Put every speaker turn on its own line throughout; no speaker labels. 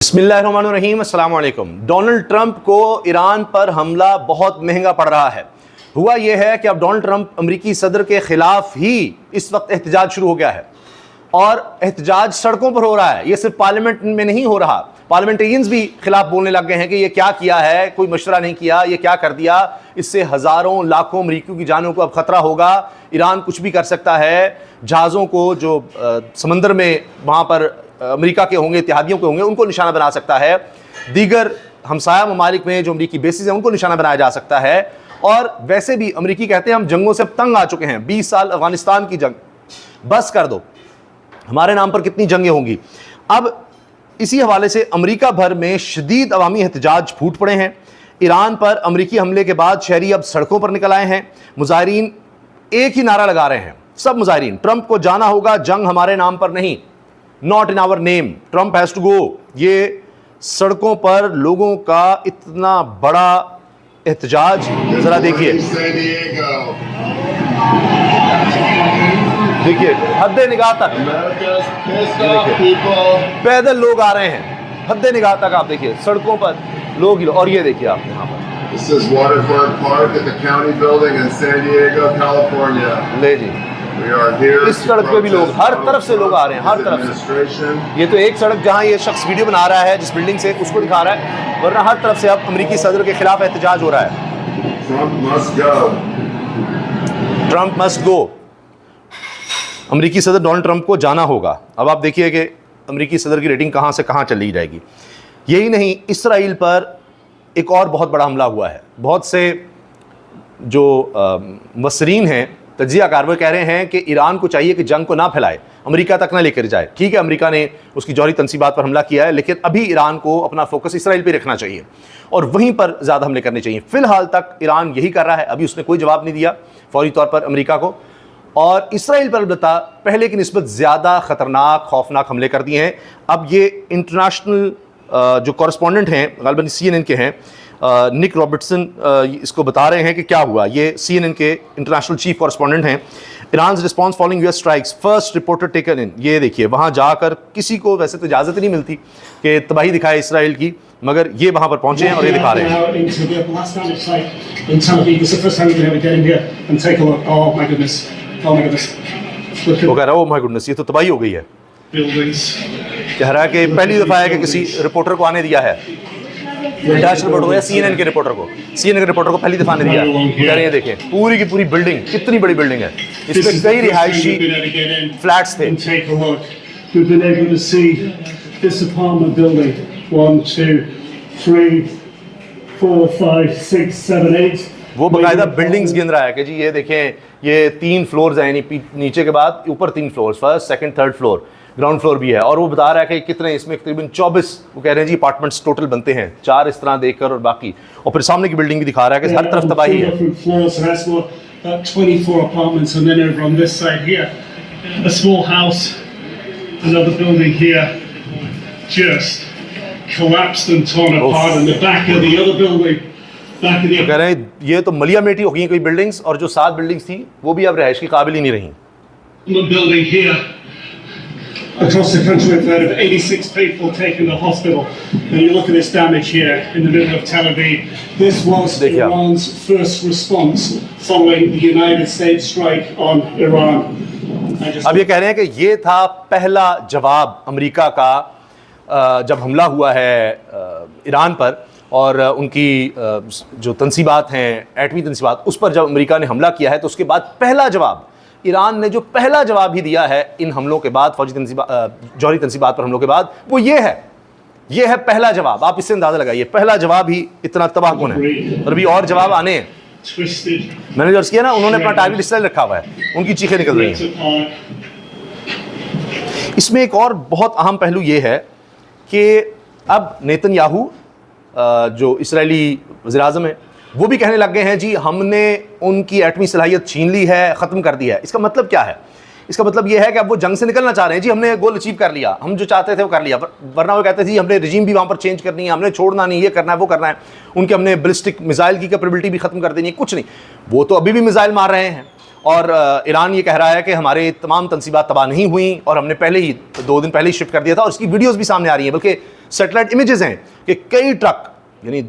बिस्मिल्लाहिर्रहमानिर्रहीम, अस्सलाम वालेकुम। डोनाल्ड ट्रंप को ईरान पर हमला बहुत महंगा पड़ रहा है। हुआ यह है कि अब डोनाल्ड ट्रंप अमेरिकी सदर के खिलाफ ही इस वक्त एहतजाज शुरू हो गया है और एहतजाज सड़कों पर हो रहा है। यह सिर्फ पार्लियामेंट में नहीं हो रहा, पार्लियामेंटेरियंस भी खिलाफ बोलने लग गए हैं कि यह क्या किया है, कोई मशवरा नहीं किया, यह क्या कर दिया, इससे हज़ारों लाखों अमरीकियों की जानों को अब खतरा होगा। ईरान कुछ भी कर सकता है, जहाज़ों को जो समंदर में वहाँ पर अमेरिका के होंगे, इत्तेहादियों के होंगे, उनको निशाना बना सकता है। दीगर हमसाया ममालिक में जो अमरीकी बेसिस हैं उनको निशाना बनाया जा सकता है। और वैसे भी अमरीकी कहते हैं हम जंगों से अब तंग आ चुके हैं। 20 साल अफगानिस्तान की जंग, बस कर दो, हमारे नाम पर कितनी जंगें होंगी। अब इसी हवाले से अमरीका भर में शदीद अवामी एहतजाज फूट पड़े हैं। ईरान पर अमरीकी हमले के बाद शहरी अब सड़कों पर निकल आए हैं। मुजाहिरीन एक ही नारा लगा रहे हैं, सब मुजाहिरीन, ट्रंप को जाना होगा, जंग हमारे नाम पर नहीं, not in our name, Trump has to go. ये सड़कों पर लोगों का इतना बड़ा एहतजाज जरा देखिए, देखिए हद्दे निगाह तक, देखिए पैदल लोग आ रहे हैं, हद्दे निगाह तक आप देखिए सड़कों पर लोग। और ये देखिए आप यहाँ पर,
This is Waterford Park at the county building in San Diego, California.
ले जी,
We are here.
इस सड़क पे भी लोग, हर तरफ से लोग आ रहे हैं, हर तरफ से। ये तो एक सड़क जहां ये शख्स वीडियो बना रहा है जिस बिल्डिंग से, उसको दिखा रहा है, वरना हर तरफ से अब अमेरिकी सदर के खिलाफ एहतजाज हो रहा है।
Trump must go.
Trump must go, अमेरिकी सदर डोनाल्ड ट्रंप को जाना होगा। अब आप देखिए कि अमेरिकी सदर की रेटिंग कहां से कहां चली जाएगी। यही नहीं, इसराइल पर एक और बहुत बड़ा हमला हुआ है। बहुत से जो मुफस्सिरीन हैं, तज्ज़ियाकार, वो कह रहे हैं कि ईरान को चाहिए कि जंग को ना फैलाए, अमेरिका तक ना लेकर जाए। ठीक है, अमेरिका ने उसकी जौहरी तनसीबात पर हमला किया है, लेकिन अभी ईरान को अपना फोकस इसराइल पे रखना चाहिए और वहीं पर ज़्यादा हमले करने चाहिए। फ़िलहाल तक ईरान यही कर रहा है, अभी उसने कोई जवाब नहीं दिया फौरी तौर पर अमेरिका को। और इसराइल पर अलबत्ता पहले की निस्बत ज़्यादा ख़तरनाक, खौफनाक हमले कर दिए हैं। अब ये इंटरनेशनल जो कॉरेस्पॉन्डेंट हैं, ग़ालिबन CNN के हैं, निक रॉबर्टसन, इसको बता रहे हैं कि क्या हुआ। ये CNN के इंटरनेशनल चीफ कॉरेस्पॉन्डेंट हैं। Iran response following US strikes, first reporter taken in. ये देखिए, वहाँ जाकर किसी को वैसे तो इजाज़त ही नहीं मिलती कि तबाही दिखाए इसराइल की, मगर ये वहाँ पर पहुँचे हैं और ये दिखा रहे हैं। वो कह रहा है, ओह माय गुडनेस, ये तो तबाही हो गई है। कह रहा है कि पहली दफ़ा है कि किसी रिपोर्टर को आने दिया है, इंटरनेशनल रिपोर्टर को या CNN के रिपोर्टर को, CNN के रिपोर्टर को पहली दफ़ा आने दिया। कह रहे हैं देखें पूरी की पूरी बिल्डिंग, कितनी बड़ी बिल्डिंग है, इसमें कई रिहायशी फ्लैट्स थे। वो बाकायदा बिल्डिंग्स गिन रहा है कि जी ये देखें, ये 3 फ्लोर्स हैं, यानी नीचे के बाद ऊपर 3 floors, first second third floor, ground floor भी है। और वो बता रहा है कि कितने इसमें तकरीबन 24, वो कह रहे हैं जी अपार्टमेंट्स टोटल बनते हैं, 4 इस तरह देखकर, और बाकी और फिर सामने की बिल्डिंग भी दिखा रहा है कि हर तरफ तबाही है। तो कह रहे हैं ये तो मलिया मेटी हो गई कोई बिल्डिंग्स, और जो 7 बिल्डिंग्स थी वो भी अब रहायश की काबिल ही नहीं रही।
Across the country, we've heard of 86 people taken to hospital. And you look at this damage here in the middle of Tel Aviv. This was Iran's first response following the United States strike on Iran.
अब ये कह रहे हैं कि ये था पहला जवाब अमेरिका का जब हमला हुआ है ईरान पर, और उनकी जो तनसीबात हैं, एटमी तनसीबात, उस पर जब अमेरिका ने हमला किया है तो उसके बाद पहला जवाब ईरान ने जो पहला जवाब ही दिया है इन हमलों के बाद, फौजी जौहरी तनसीबात पर हमलों के बाद, वो ये है पहला जवाब। आप इससे अंदाज़ा लगाइए, पहला जवाब ही इतना तबाहकुन है, और अभी और जवाब आने हैं। मैंने जो अर्ज़ किया ना, उन्होंने अपना टारगेट इसराइल रखा हुआ है, उनकी चीखें निकल रही हैं। इसमें एक और बहुत अहम पहलू ये है कि अब नेतन्याहू जो इसराइली वज़ीर-ए-आज़म है, वो भी कहने लग गए हैं जी हमने उनकी एटमी सलाहियत छीन ली है, ख़त्म कर दिया है। इसका मतलब क्या है? इसका मतलब ये है कि अब वो जंग से निकलना चाह रहे हैं जी, हमने गोल अचीव कर लिया, हम जो चाहते थे वो कर लिया। वरना वो कहते थे जी हमने रिजीम भी वहाँ पर चेंज करनी है, हमने छोड़ना नहीं, ये करना है वो करना है, उनके हमने बैलिस्टिक मिसाइल की कैपेबिलिटी भी ख़त्म कर देनी है। कुछ नहीं, वो तो अभी भी मिसाइल मार रहे हैं। और ईरान ये कह रहा है कि हमारे तमाम तनसीबात तबाह नहीं हुई और हमने पहले ही 2 दिन पहले ही शिफ्ट कर दिया था, और इसकी वीडियोस भी सामने आ रही हैं। बल्कि सेटेलाइट इमेजेस हैं कि कई ट्रक, यानी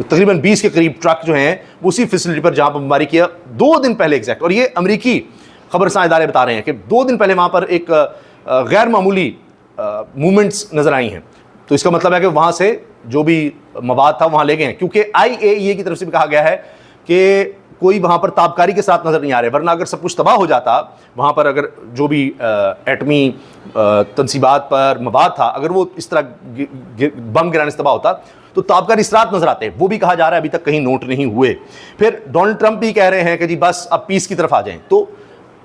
तकरीबन 20 के करीब ट्रक जो हैं वो उसी फैसिलिटी पर जहां पर बमबारी किया 2 दिन पहले एग्जैक्ट, और ये अमरीकी खबरसां इदारे बता रहे हैं कि 2 दिन पहले वहां पर एक गैर मामूली मूवमेंट्स नजर आई हैं। तो इसका मतलब है कि वहां से जो भी मवाद था वहां ले गए हैं, क्योंकि IAEA की तरफ से भी कहा गया है कि कोई वहां पर ताबकारी के साथ नजर नहीं आ रहे, वरना अगर सब कुछ तबाह हो जाता वहां पर, अगर जो भी एटमी तनसीबात पर मवाद था अगर वो इस तरह बम गिराने से तबाह होता तो ताबकारी इसरात नजर आते हैं। वो भी कहा जा रहा है अभी तक कहीं नोट नहीं हुए। फिर डोनाल्ड ट्रंप भी कह रहे हैं कि जी बस अब पीस की तरफ आ जाएं। तो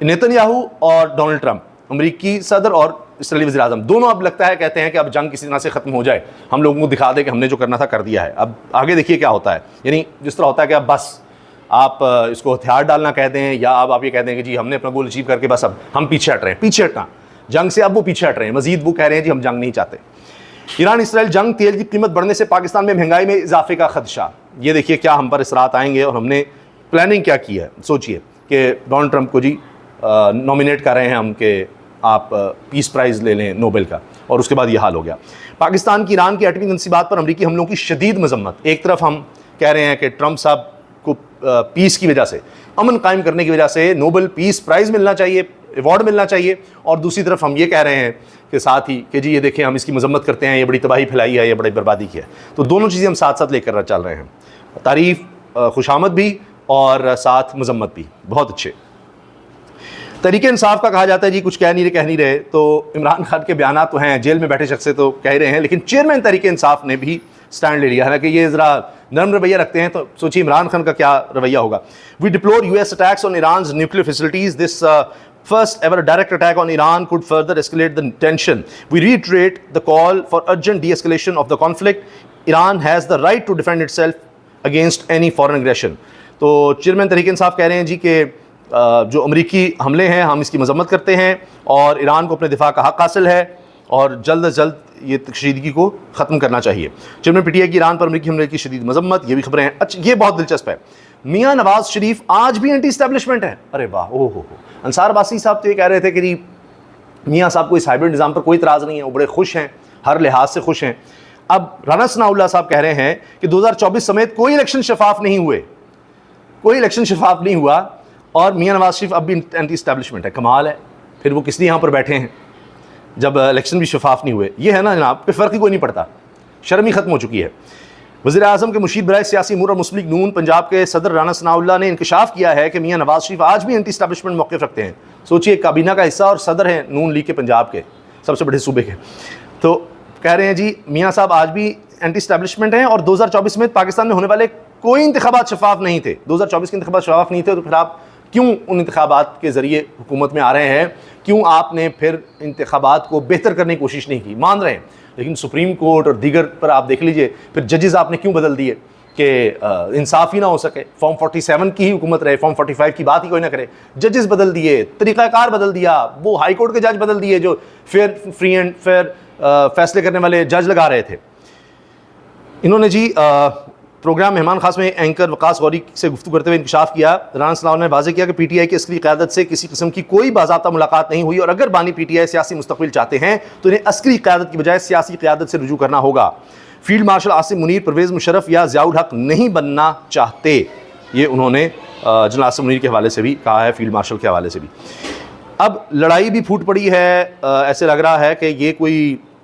नेतन्याहू और डोनाल्ड ट्रंप, अमरीकी सदर और इसराइली वज़ीर आज़म, दोनों अब लगता है कहते हैं कि अब जंग किसी तरह से ख़त्म हो जाए, हम लोगों को दिखा दे कि हमने जो करना था कर दिया है, अब आगे देखिए क्या होता है। यानी जिस तरह होता है कि अब बस आप इसको हथियार डालना कहते हैं, या अब आप ये कहते हैं कि जी हमने अपना गोल अचीव करके बस अब हम पीछे हट रहे हैं। पीछे हटना जंग से, अब वो पीछे हट रहे हैं मजीद, वो कह रहे हैं जी हम जंग नहीं चाहते। ईरान इसराइल जंग, तेल की कीमत बढ़ने से पाकिस्तान में महंगाई में इजाफे का खदशा। ये देखिए क्या हम पर असरात आएंगे और हमने प्लानिंग क्या की है। सोचिए कि डोनाल्ड ट्रंप को जी नॉमिनेट कर रहे हैं हम कि आप पीस प्राइज़ ले लें नोबेल का, और उसके बाद ये हाल हो गया। पाकिस्तान की ईरान की एटमी तनसीबात पर अमरीकी हमलों की शदीद मजम्मत। एक तरफ हम कह रहे हैं कि ट्रंप साहब को पीस की वजह से, अमन कायम करने की वजह से नोबेल पीस प्राइज़ मिलना चाहिए, अवार्ड मिलना चाहिए, और दूसरी तरफ हम ये कह रहे हैं कि साथ ही कि जी ये देखें हम इसकी मजम्मत करते हैं, ये बड़ी तबाही फैलाई है, ये बड़ी बर्बादी की है। तो दोनों चीज़ें हम साथ साथ लेकर चल रहे हैं, तारीफ़, खुशामद भी और साथ मजम्मत भी। बहुत अच्छे। तरीके इंसाफ का कहा जाता है जी कुछ कह नहीं रहे, तो इमरान खान के बयान तो हैं, जेल में बैठे शख्स से तो कह रहे हैं, लेकिन चेयरमैन तरीके इंसाफ ने भी स्टैंड ले लिया। हालांकि ये ज़रा नरम रवैया रखते हैं, तो सोचिए इमरान खान का क्या रवैया होगा। We deplore US attacks on Iran's nuclear facilities, this first ever direct attack on Iran could further escalate the tension. We reiterate the call for urgent de-escalation of the conflict. Iran has the right to defend itself against any foreign aggression. तो chairman तरीके इंसाफ कह रहे हैं जी कि जो अमरीकी हमले हैं हम इसकी मजम्मत करते हैं और ईरान को अपने दिफा का हक़ हासिल है और जल्द अज जल्द ये तशदीदी को ख़त्म करना चाहिए। चेयरमैन PTI की ईरान पर अमरीकी हमले की शदीद मजम्मत, ये भी खबरें हैं। अच्छा, ये बहुत दिलचस्प है, मियाँ नवाज शरीफ आज भी एंटी इस्टेब्लिशमेंट है। अरे वाह, ओह हो। अंसार बासी साहब तो ये कह रहे थे कि जी मियाँ साहब को इस हाइब्रिड निज़ाम पर कोई इतराज़ नहीं है, वो बड़े खुश हैं, हर लिहाज से खुश हैं। अब राना सनाउल्लाह साहब कह रहे हैं कि 2024 समेत कोई इलेक्शन शफाफ नहीं हुए, कोई इलेक्शन शफाफ नहीं हुआ, और मियाँ नवाज शरीफ अब भी एंटी इस्टेब्लिशमेंट है। कमाल है, फिर वो किस लिए यहाँ पर बैठे हैं जब इलेक्शन भी शफाफ नहीं हुए। ये है ना जनाब, पे फ़र्क ही कोई नहीं पड़ता, शर्म ही ख़त्म हो चुकी है। वज़ीर आज़म के मुशीर बराए सियासी अमूर और मुस्लिम लीग नून पंजाब के सदर राना सनाउल्लाह ने इंकशाफ किया है कि मियाँ नवाज शरीफ आज भी एंटी इस्टेब्लिशमेंट मौक़िफ़ रखते हैं। सोचिए, काबीना का हिस्सा और सदर हैं नून लीग के पंजाब के सबसे बड़े सूबे के, तो कह रहे हैं जी मियाँ साहब आज भी एंटी इस्टेब्लिशमेंट हैं और 2024 में पाकिस्तान में होने वाले कोई इंतखाबात शफाफ नहीं थे। 2024 के इंतखाबात शफाफ नहीं थे, तो फिर आप क्यों उन इंतखाबात के ज़रिए हुकूमत में आ रहे हैं? क्यों आपने फिर इंतखाबात को बेहतर करने की कोशिश नहीं की? मान रहे हैं, लेकिन सुप्रीम कोर्ट और दीगर पर आप देख लीजिए, फिर जजेस आपने क्यों बदल दिए कि इंसाफ ही ना हो सके। फॉर्म 47 की ही हुकूमत रहे, फॉर्म 45 की बात ही कोई ना करे। जजेस बदल दिए, तरीक़ाकार बदल दिया, वो हाई कोर्ट के जज बदल दिए जो फेयर, फ्री एंड फेयर फैसले करने वाले जज लगा रहे थे। इन्होंने जी प्रोग्राम मेहमान खास में एंकर वकास गौरी से गुफ्तगू करते हुए इंकशाफ किया। राना सनाउल्लाह ने वाज़ेह किया कि PTI की अस्करी क़यादत से किसी किस्म की कोई बाज़ाब्ता मुलाकात नहीं हुई, और अगर बानी PTI सियासी मुस्तक़बिल चाहते हैं तो इन्हें अस्करी क़यादत की बजाय सियासी क़यादत से रुजू करना होगा। फील्ड मार्शल आसिम मुनीर परवेज़ मुशर्रफ या ज़ियाउल हक नहीं बनना चाहते, ये उन्होंने जनरल आसिम मुनीर के हवाले से भी कहा है, फील्ड मार्शल के हवाले से भी। अब लड़ाई भी फूट पड़ी है, ऐसे लग रहा है कि ये कोई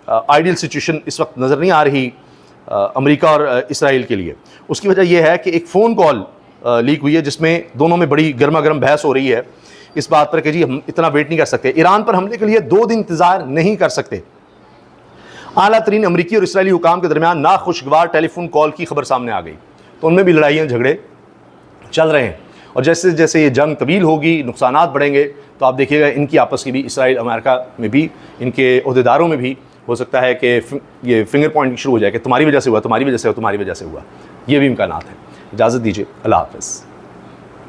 आइडियल सिचुएशन इस वक्त नज़र नहीं आ रही अमेरिका और इसराइल के लिए। उसकी वजह यह है कि एक फ़ोन कॉल लीक हुई है जिसमें दोनों में बड़ी गर्मा गर्म बहस हो रही है इस बात पर कि जी हम इतना वेट नहीं कर सकते, ईरान पर हमले के लिए 2 दिन इंतज़ार नहीं कर सकते। आला तरीन अमरीकी और इसराइली हुकाम के दरमियान नाखुशगवार टेलीफोन कॉल की खबर सामने आ गई, तो उनमें भी लड़ाइयाँ झगड़े चल रहे हैं, और जैसे जैसे ये जंग तवील होगी, नुकसानात बढ़ेंगे, तो आप देखिएगा इनकी आपस की भी, इसराइल अमेरिका में भी, इनके अहदेदारों में भी हो सकता है कि ये फिंगर पॉइंटिंग शुरू हो जाए कि तुम्हारी वजह से हुआ, तुम्हारी वजह से हुआ, तुम्हारी वजह से हुआ। ये भी इम्कानात हैं। इजाज़त दीजिए, अल्लाह हाफ़िज़।